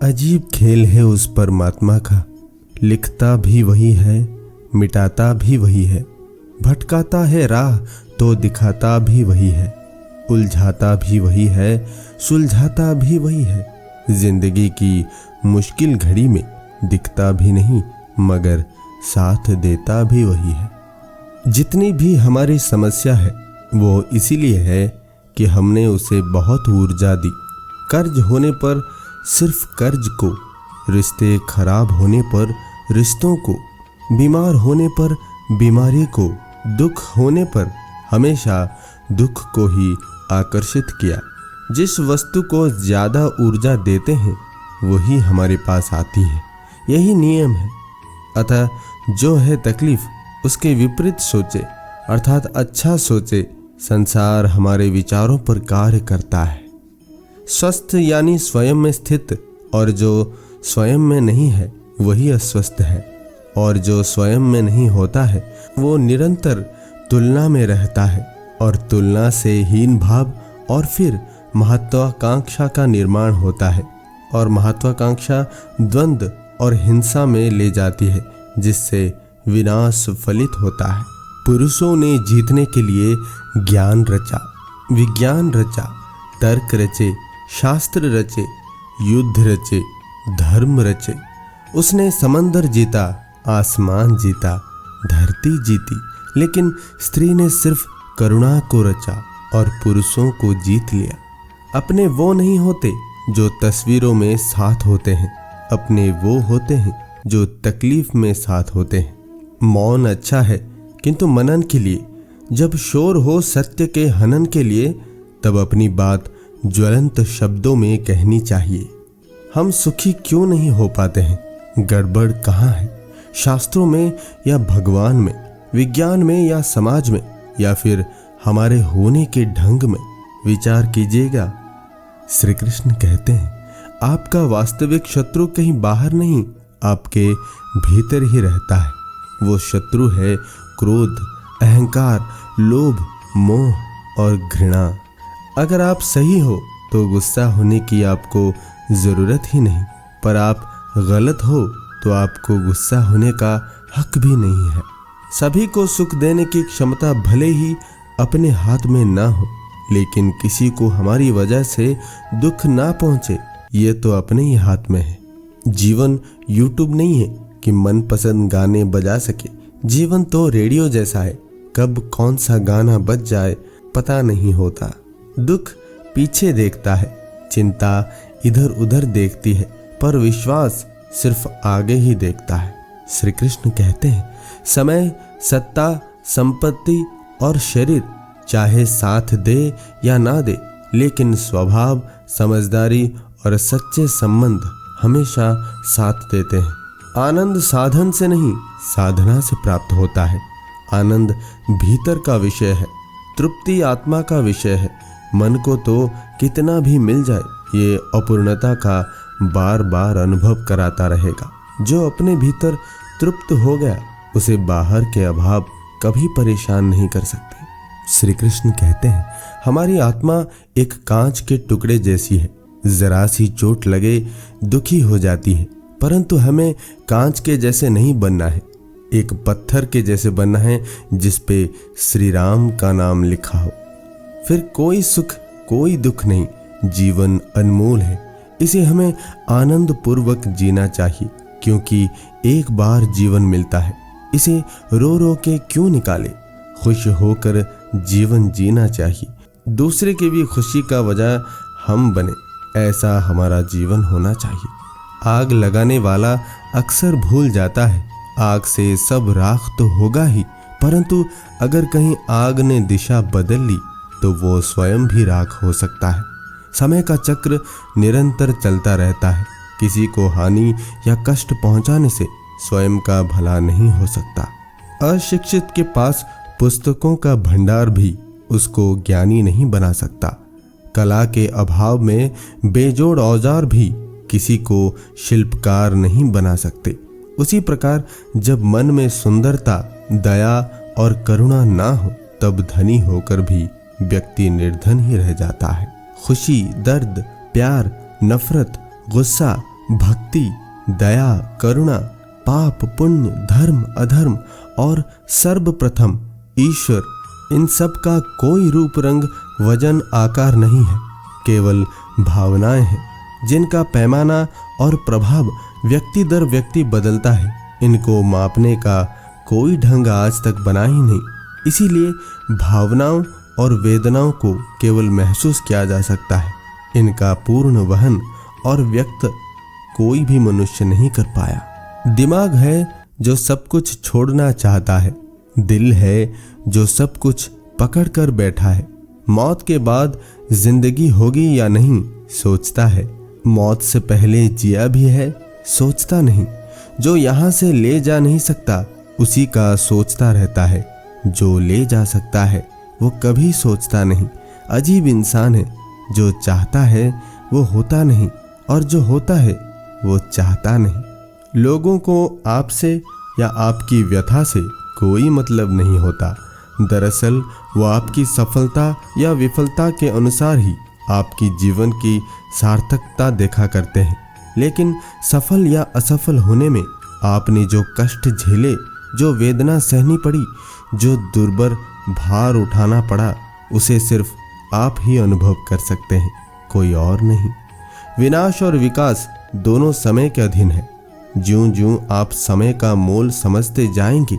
अजीब खेल है उस परमात्मा का, लिखता भी वही है, मिटाता भी वही है, भटकाता है राह तो दिखाता भी वही है, उलझाता भी वही है, सुलझाता भी वही है। जिंदगी की मुश्किल घड़ी में दिखता भी नहीं मगर साथ देता भी वही है। जितनी भी हमारी समस्या है वो इसीलिए है कि हमने उसे बहुत ऊर्जा दी। कर्ज होने पर सिर्फ कर्ज को, रिश्ते खराब होने पर रिश्तों को, बीमार होने पर बीमारी को, दुख होने पर हमेशा दुख को ही आकर्षित किया। जिस वस्तु को ज्यादा ऊर्जा देते हैं वही हमारे पास आती है, यही नियम है। अतः जो है तकलीफ उसके विपरीत सोचे, अर्थात अच्छा सोचे। संसार हमारे विचारों पर कार्य करता है। स्वस्थ यानी स्वयं में स्थित, और जो स्वयं में नहीं है वही अस्वस्थ है, और जो स्वयं में नहीं होता है वो निरंतर तुलना में रहता है, और तुलना से हीन भाव और फिर महत्वाकांक्षा का निर्माण होता है, और महत्वाकांक्षा द्वंद्व और हिंसा में ले जाती है, जिससे विनाश फलित होता है। पुरुषों ने जीतने के लिए ज्ञान रचा, विज्ञान रचा, तर्क रचे, शास्त्र रचे, युद्ध रचे, धर्म रचे। उसने समंदर जीता, आसमान जीता, धरती जीती, लेकिन स्त्री ने सिर्फ करुणा को रचा और पुरुषों को जीत लिया। अपने वो नहीं होते जो तस्वीरों में साथ होते हैं, अपने वो होते हैं जो तकलीफ में साथ होते हैं। मौन अच्छा है किंतु मनन के लिए, जब शोर हो सत्य के हनन के लिए, तब अपनी बात ज्वलंत शब्दों में कहनी चाहिए। हम सुखी क्यों नहीं हो पाते हैं? गड़बड़ कहाँ है? शास्त्रों में या भगवान में, विज्ञान में या समाज में, या फिर हमारे होने के ढंग में? विचार कीजिएगा। श्री कृष्ण कहते हैं, आपका वास्तविक शत्रु कहीं बाहर नहीं, आपके भीतर ही रहता है। वो शत्रु है क्रोध, अहंकार, लोभ, मोह और घृणा। अगर आप सही हो तो गुस्सा होने की आपको जरूरत ही नहीं, पर आप गलत हो तो आपको गुस्सा होने का हक भी नहीं है। सभी को सुख देने की क्षमता भले ही अपने हाथ में ना हो, लेकिन किसी को हमारी वजह से दुख ना पहुंचे, ये तो अपने ही हाथ में है। जीवन यूट्यूब नहीं है कि मनपसंद गाने बजा सके। जीवन तो रेडियो जैसा है, कब कौन सा गाना बज जाए पता नहीं होता। दुख पीछे देखता है, चिंता इधर उधर देखती है, पर विश्वास सिर्फ आगे ही देखता है। श्री कृष्ण कहते हैं, समय, सत्ता, संपत्ति और शरीर चाहे साथ दे या ना दे, लेकिन स्वभाव, समझदारी और सच्चे संबंध हमेशा साथ देते हैं। आनंद साधन से नहीं, साधना से प्राप्त होता है। आनंद भीतर का विषय है, तृप्ति आत्मा का विषय है। मन को तो कितना भी मिल जाए, ये अपूर्णता का बार बार अनुभव कराता रहेगा। जो अपने भीतर तृप्त हो गया, उसे बाहर के अभाव कभी परेशान नहीं कर सकते। श्री कृष्ण कहते हैं, हमारी आत्मा एक कांच के टुकड़े जैसी है। जरा सी चोट लगे दुखी हो जाती है, परंतु हमें कांच के जैसे नहीं बनना है, एक पत्थर के जैसे बनना है जिस पे श्री राम का नाम लिखा हो। फिर कोई सुख कोई दुख नहीं, जीवन अनमोल है। इसे हमें आनंद पूर्वक जीना चाहिए, क्योंकि एक बार जीवन मिलता है। इसे रो रो के क्यों निकाले? खुश होकर जीवन जीना चाहिए। दूसरे की भी खुशी का वजह हम बने, ऐसा हमारा जीवन होना चाहिए। आग लगाने वाला अक्सर भूल जाता है, आग से सब राख तो होगा ही, परंतु अगर कहीं आग ने दिशा बदल ली तो वो स्वयं भी राख हो सकता है। समय का चक्र निरंतर चलता रहता है। किसी को हानि या कष्ट पहुंचाने से स्वयं का भला नहीं हो सकता। अशिक्षित के पास पुस्तकों का भंडार भी उसको ज्ञानी नहीं बना सकता। कला के अभाव में बेजोड़ औजार भी किसी को शिल्पकार नहीं बना सकते। उसी प्रकार जब मन में सुंदरता, दया और करुणा ना हो, तब धनी होकर भी व्यक्ति निर्धन ही रह जाता है। खुशी, दर्द, प्यार, नफरत, गुस्सा भक्ति, दया, करुणा, पाप, पुण्य, धर्म, अधर्म और सर्वप्रथम ईश्वर, इन सब का कोई रूप, रंग, वजन, आकार नहीं है, केवल भावनाएं हैं जिनका पैमाना और प्रभाव व्यक्ति दर व्यक्ति बदलता है। इनको मापने का कोई ढंग आज तक बना ही नहीं। इसीलिए भावनाओं और वेदनाओं को केवल महसूस किया जा सकता है। इनका पूर्ण वहन और व्यक्त कोई भी मनुष्य नहीं कर पाया। दिमाग है जो सब कुछ छोड़ना चाहता है, दिल है जो सब कुछ पकड़ कर बैठा है। मौत के बाद जिंदगी होगी या नहीं सोचता है, मौत से पहले जिया भी है सोचता नहीं। जो यहाँ से ले जा नहीं सकता उसी का सोचता रहता है, जो ले जा सकता है वो कभी सोचता नहीं। अजीब इंसान है, जो चाहता है वो होता नहीं और जो होता है वो चाहता नहीं। लोगों को आपसे या आपकी व्यथा से कोई मतलब नहीं होता। दरअसल वो आपकी सफलता या विफलता के अनुसार ही आपकी जीवन की सार्थकता देखा करते हैं। लेकिन सफल या असफल होने में आपने जो कष्ट झेले, जो वेदना सहनी पड़ी, जो दुर्बर भार उठाना पड़ा, उसे सिर्फ आप ही अनुभव कर सकते हैं, कोई और नहीं। विनाश और विकास दोनों समय के अधीन है। ज्यों-ज्यों आप समय का मोल समझते जाएंगे,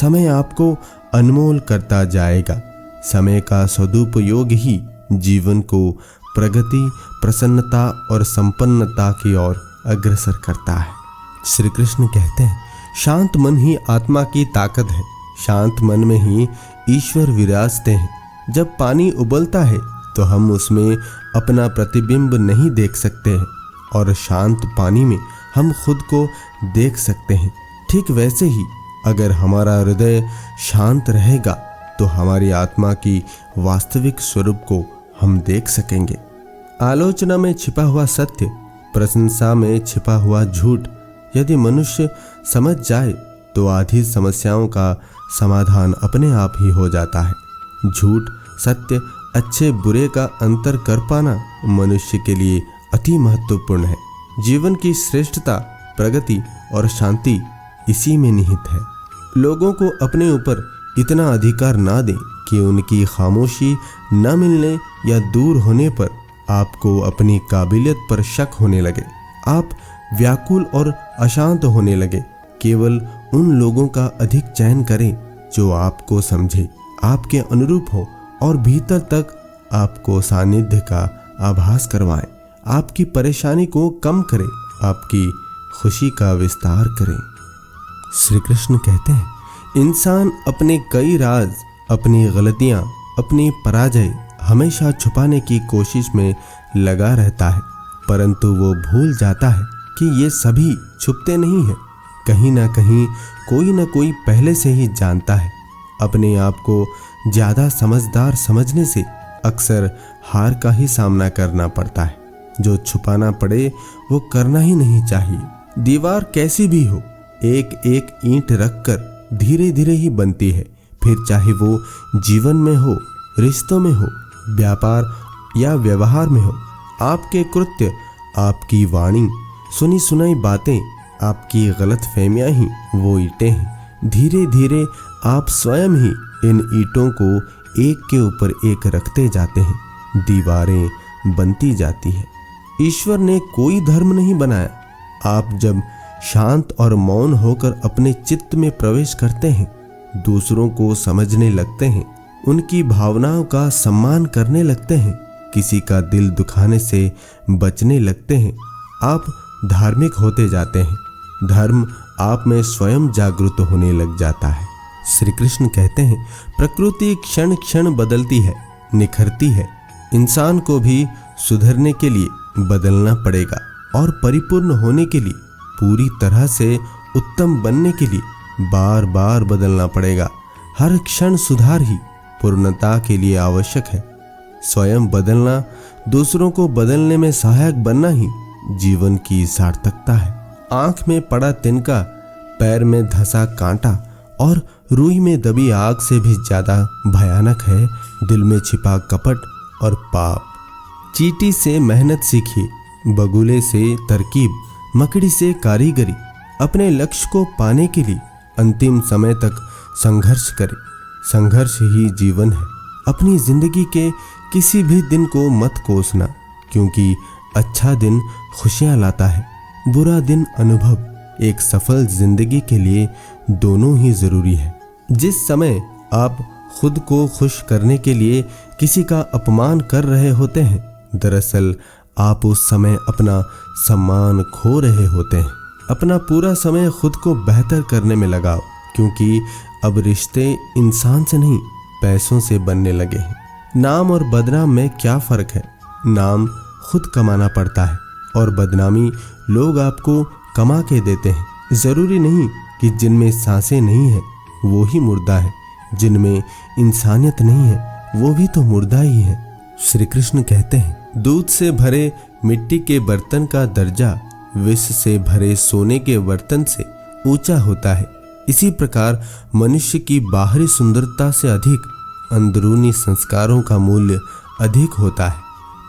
समय आपको अनमोल करता जाएगा। समय का सदुपयोग ही जीवन को प्रगति, प्रसन्नता और संपन्नता की ओर अग्रसर करता है। श्री कृष्ण कहते हैं, शांत मन ही आत्मा की ताकत है। शांत मन में ही ईश्वर विराजते हैं। जब पानी उबलता है तो हम उसमें अपना प्रतिबिंब नहीं देख सकते हैं और शांत पानी में हम खुद को देख सकते हैं। ठीक वैसे ही अगर हमारा हृदय शांत रहेगा तो हमारी आत्मा की वास्तविक स्वरूप को हम देख सकेंगे। आलोचना में छिपा हुआ सत्य, प्रशंसा में छिपा हुआ झूठ यदि मनुष्य समझ जाए तो आधी समस्याओं का समाधान अपने आप ही हो जाता है। झूठ, सत्य, अच्छे बुरे का अंतर कर पाना मनुष्य के लिए अति महत्वपूर्ण है। जीवन की श्रेष्ठता, प्रगति और शांति इसी में निहित है। लोगों को अपने ऊपर इतना अधिकार ना दें कि उनकी खामोशी न मिलने या दूर होने पर आपको अपनी काबिलियत पर शक होने लगे। आप व्याकुल और अशांत होने लगे। केवल उन लोगों का अधिक चयन करें जो आपको समझे, आपके अनुरूप हो और भीतर तक आपको सानिध्य का आभास करवाएं। आपकी परेशानी को कम करें, आपकी खुशी का विस्तार करें। श्री कृष्ण कहते हैं, इंसान अपने कई राज, अपनी गलतियां, अपनी पराजय हमेशा छुपाने की कोशिश में लगा रहता है, परंतु वो भूल जाता है कि ये सभी छुपते नहीं हैं। कहीं ना कहीं कोई ना कोई पहले से ही जानता है। अपने आप को ज़्यादा समझदार समझने से अक्सर हार का ही सामना करना पड़ता है। जो छुपाना पड़े वो करना ही नहीं चाहिए। दीवार कैसी भी हो, एक एक ईंट रखकर धीरे धीरे ही बनती है। फिर चाहे वो जीवन में हो, रिश्तों में हो, व्यापार या व्यवहार में हो। आपके कृत्य, आपकी वाणी, सुनी सुनाई बातें, आपकी गलतफहमियां ही वो ईंटें हैं। धीरे धीरे आप स्वयं ही इन ईंटों को एक के ऊपर एक रखते जाते हैं, दीवारें बनती जाती हैं। ईश्वर ने कोई धर्म नहीं बनाया। आप जब शांत और मौन होकर अपने चित्त में प्रवेश करते हैं, दूसरों को समझने लगते हैं, उनकी भावनाओं का सम्मान करने लगते हैं, किसी का दिल दुखाने से बचने लगते हैं, आप धार्मिक होते जाते हैं। धर्म आप में स्वयं जागृत होने लग जाता है। श्री कृष्ण कहते हैं, प्रकृति क्षण क्षण बदलती है, निखरती है। इंसान को भी सुधरने के लिए बदलना पड़ेगा और परिपूर्ण होने के लिए, पूरी तरह से उत्तम बनने के लिए बार बार बदलना पड़ेगा। हर क्षण सुधार ही पूर्णता के लिए आवश्यक है। स्वयं बदलना, दूसरों को बदलने में सहायक बनना ही जीवन की सार्थकता है। आंख में पड़ा तिनका, पैर में धंसा कांटा और रूई में दबी आग से भी ज्यादा भयानक है दिल में छिपा कपट और पाप। चींटी से मेहनत सीखिए, बगुले से तरकीब, मकड़ी से कारीगरी। अपने लक्ष्य को पाने के लिए अंतिम समय तक संघर्ष करें। संघर्ष ही जीवन है। अपनी जिंदगी के किसी भी दिन को मत कोसना, क्योंकि अच्छा दिन खुशियां लाता है, बुरा दिन अनुभव। एक सफल जिंदगी के लिए दोनों ही जरूरी है। जिस समय आप खुद को खुश करने के लिए किसी का अपमान कर रहे होते हैं, दरअसल आप उस समय अपना सम्मान खो रहे होते हैं। अपना पूरा समय खुद को बेहतर करने में लगाओ, क्योंकि अब रिश्ते इंसान से नहीं पैसों से बनने लगे हैं। नाम और बदनाम में क्या फर्क है? नाम खुद कमाना पड़ता है और बदनामी लोग आपको कमा के देते हैं। जरूरी नहीं कि जिनमें सांसें नहीं है वो ही मुर्दा है, जिनमें इंसानियत नहीं है वो भी तो मुर्दा ही है। श्री कृष्ण कहते हैं, दूध से भरे मिट्टी के बर्तन का दर्जा विष से भरे सोने के बर्तन से ऊंचा होता है। इसी प्रकार मनुष्य की बाहरी सुंदरता से अधिक अंदरूनी संस्कारों का मूल्य अधिक होता है।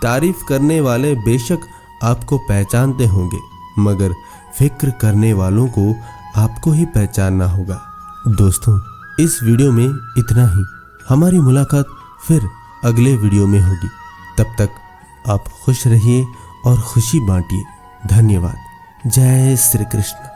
तारीफ करने वाले बेशक आपको पहचानते होंगे, मगर फिक्र करने वालों को आपको ही पहचानना होगा। दोस्तों, इस वीडियो में इतना ही। हमारी मुलाकात फिर अगले वीडियो में होगी। तब तक आप खुश रहिए और खुशी बांटिए। धन्यवाद। जय श्री कृष्ण।